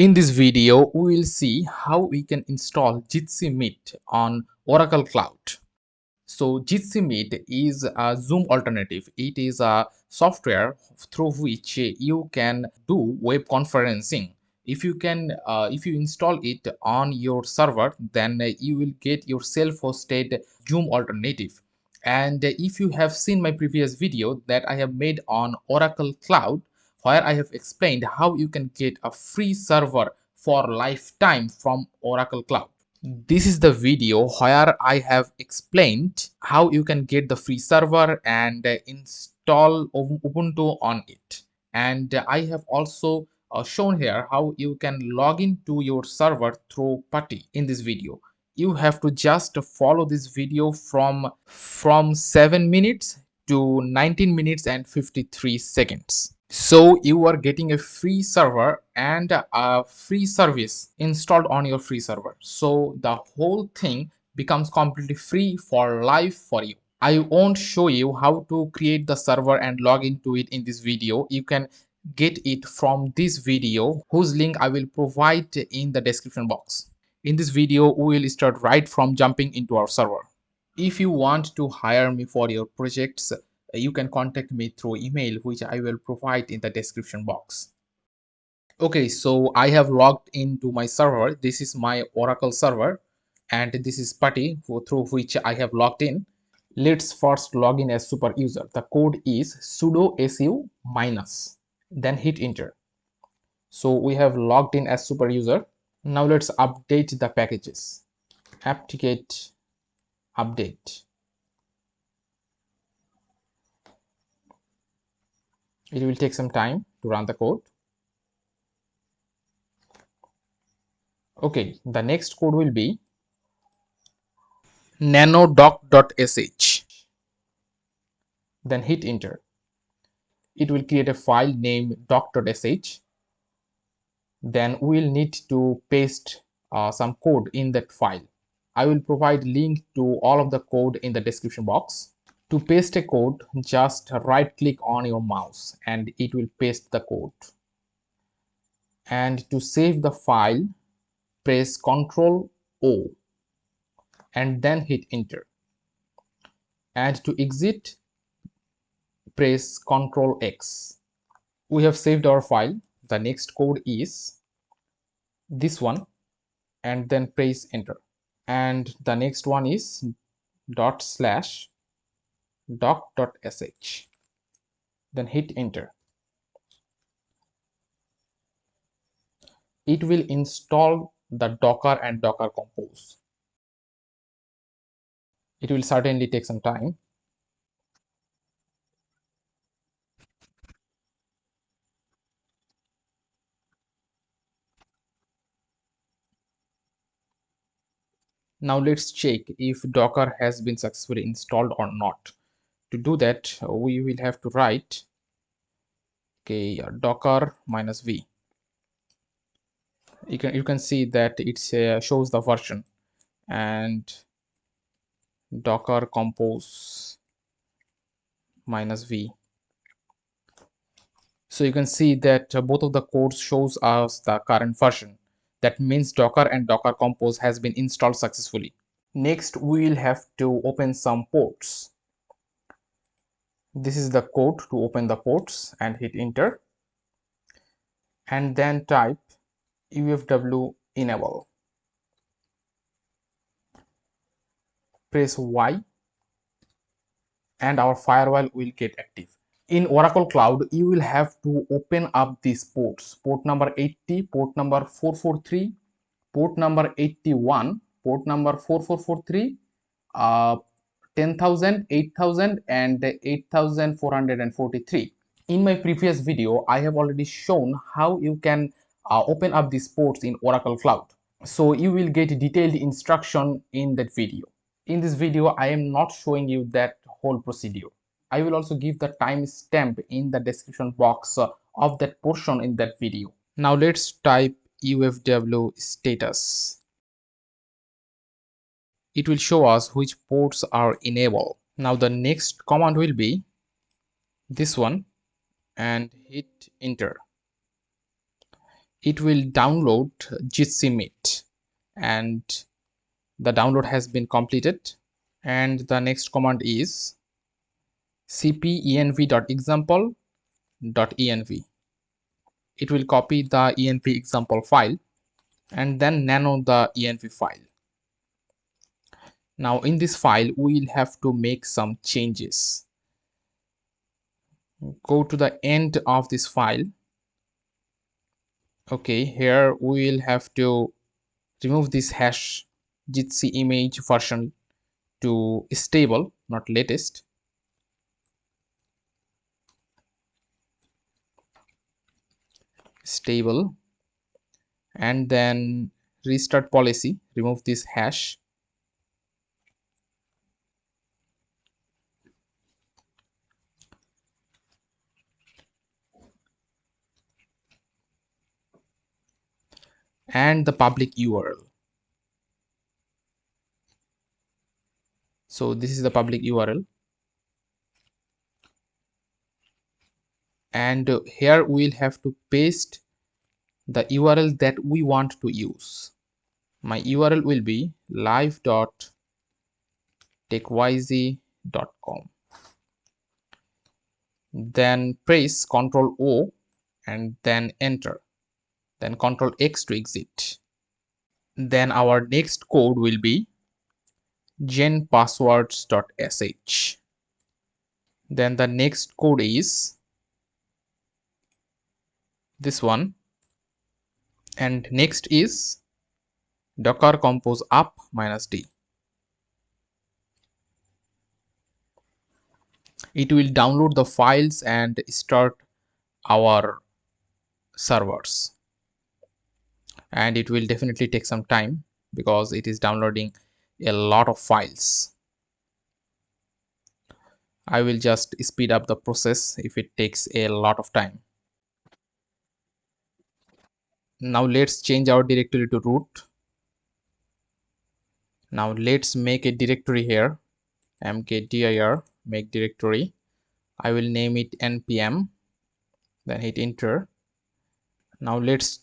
In this video, we will see how we can install Jitsi Meet on Oracle Cloud. So Jitsi Meet is a Zoom alternative. It is a software through which you can do web conferencing. If you install it on your server, then you will get your self-hosted Zoom alternative. And if you have seen my previous video that I have made on Oracle Cloud, where I have explained how you can get a free server for lifetime from Oracle Cloud. This is the video where I have explained how you can get the free server and install Ubuntu on it. And I have also shown here how you can log into your server through PuTTY in this video. You have to just follow this video from 7 minutes to 19 minutes and 53 seconds. So you are getting a free server and a free service installed on your free server. So the whole thing becomes completely free for life for you. I won't show you how to create the server and log into it in this video. You can get it from this video, whose link I will provide in the description box. In this video, we will start right from jumping into our server. If you want to hire me for your projects, you can contact me through email, which I will provide in the description box. Okay, so I have logged into my server. This is my Oracle server, and this is PuTTY through which I have logged in. Let's first log in as super user. The code is sudo su minus, then hit enter. So we have logged in as super user. Now let's update the packages. apt-get update. It will take some time to run the code. Okay, the next code will be nanodoc.sh. Then hit enter. It will create a file named doc.sh. Then we will need to paste some code in that file. I will provide link to all of the code in the description box. To paste a code, just right click on your mouse and it will paste the code. And to save the file, press Ctrl O and then hit enter. And to exit, press Ctrl X. We have saved our file. The next code is this one and then press enter. And the next one is /doc.sh. Then hit enter. It will install the Docker and Docker Compose. It will certainly take some time. Now let's check if Docker has been successfully installed or not. To do that, we will have to write docker -v. You can see that it shows the version, and docker compose -v. So you can see that both of the codes shows us the current version. That means Docker and Docker Compose has been installed successfully. Next, we will have to open some ports. This is the code to open the ports and hit enter. And then type ufw enable. Press Y and our firewall will get active. In Oracle Cloud, you will have to open up these ports. Port number 80, port number 443, port number 81, port number 4443, 10,000, 8,000 and 8,443. In my previous video, I have already shown how you can open up these ports in Oracle Cloud. So you will get detailed instruction in that video. In this video, I am not showing you that whole procedure. I will also give the timestamp in the description box of that portion in that video. Now let's type ufw status. It will show us which ports are enabled. Now the next command will be this one and hit enter. it will download Jitsi Meet, and the download has been completed. And the next command is cpenv.example.env. It will copy the env example file and then nano the env file. Now in this file we will have to make some changes. Go to the end of this file. Okay, here we will have to remove this hash Jitsi image version to stable, not latest. Stable, and then restart policy, remove this hash. And the public URL. So this is the public URL, and here we'll have to paste the URL that we want to use. My URL will be live.techyz.com. Then press Ctrl O and then enter, then Ctrl X to exit. Then our next code will be genpasswords.sh. Then the next code is this one, and next is docker compose up -d. It will download the files and start our servers, and it will definitely take some time because it is downloading a lot of files. I will just speed up the process if it takes a lot of time. Now let's change our directory to root. Now let's make a directory here, mkdir make directory. I will name it npm, then hit enter. Now let's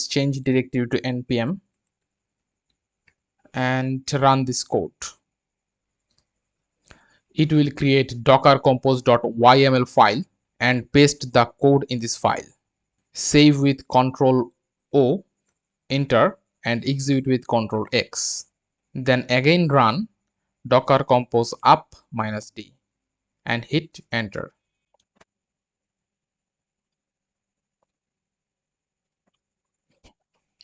change directory to npm and run this code. It will create docker compose.yml file and paste the code in this file. Save with Ctrl O, enter, and execute with Ctrl X. Then again run docker compose up -d and hit enter.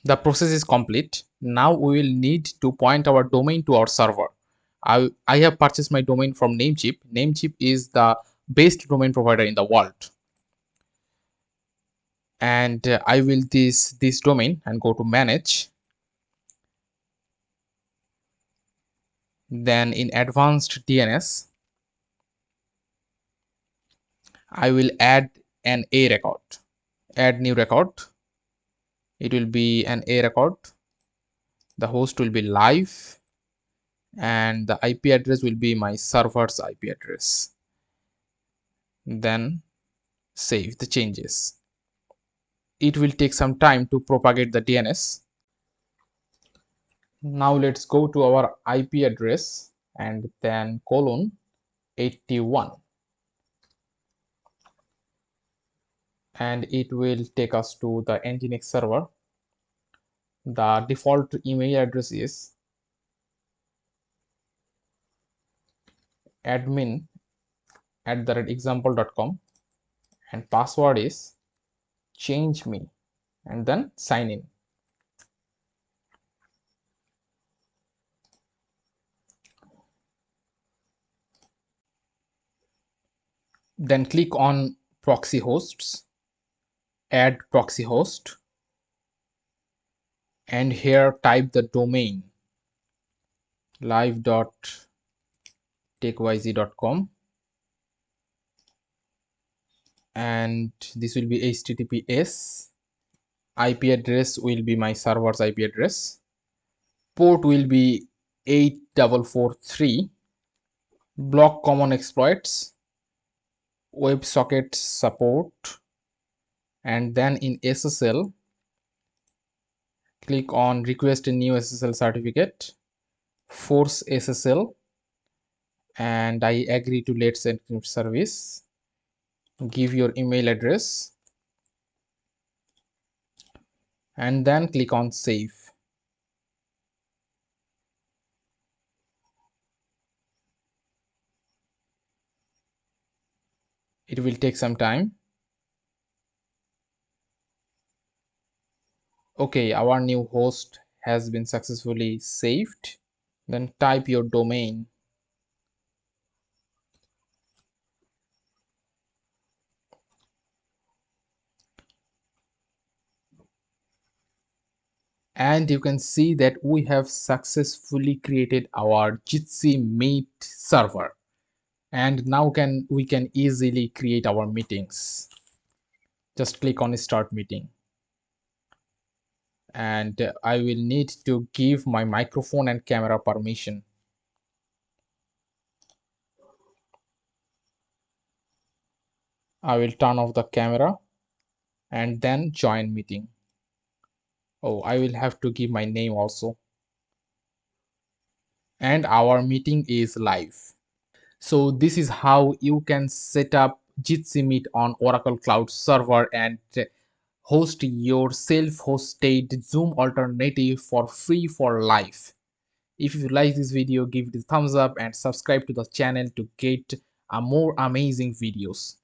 The process is complete. Now we will need to point our domain to our server. I have purchased my domain from Namecheap. Namecheap is the best domain provider in the world. And I will this domain and go to manage. Then in advanced DNS, I will add an A record. Add new record. It will be an A record. The host will be live, and the IP address will be my server's IP address. Then save the changes. It will take some time to propagate the DNS. Now let's go to our IP address and then :81, and it will take us to the Nginx server. The default email address is admin@example.com, and password is change me, and then sign in. Then click on proxy hosts, add proxy host, and here type the domain live.techyz.com, and this will be HTTPS. IP address will be my server's IP address. Port will be 8443. Block common exploits, WebSocket support, and then in SSL Click on request a new SSL certificate, force SSL, and I agree to Let's Encrypt service. Give your email address and then click on save. It will take some time. Okay, our new host has been successfully saved. Then type your domain. And you can see that we have successfully created our Jitsi Meet server. And now we can easily create our meetings. Just click on start meeting. And I will need to give my microphone and camera permission. I will turn off the camera and then join meeting. Oh, I will have to give my name also. And our meeting is live. So this is how you can set up Jitsi Meet on Oracle Cloud Server and host your self-hosted Zoom alternative for free for life. If you like this video, give it a thumbs up and subscribe to the channel to get more amazing videos.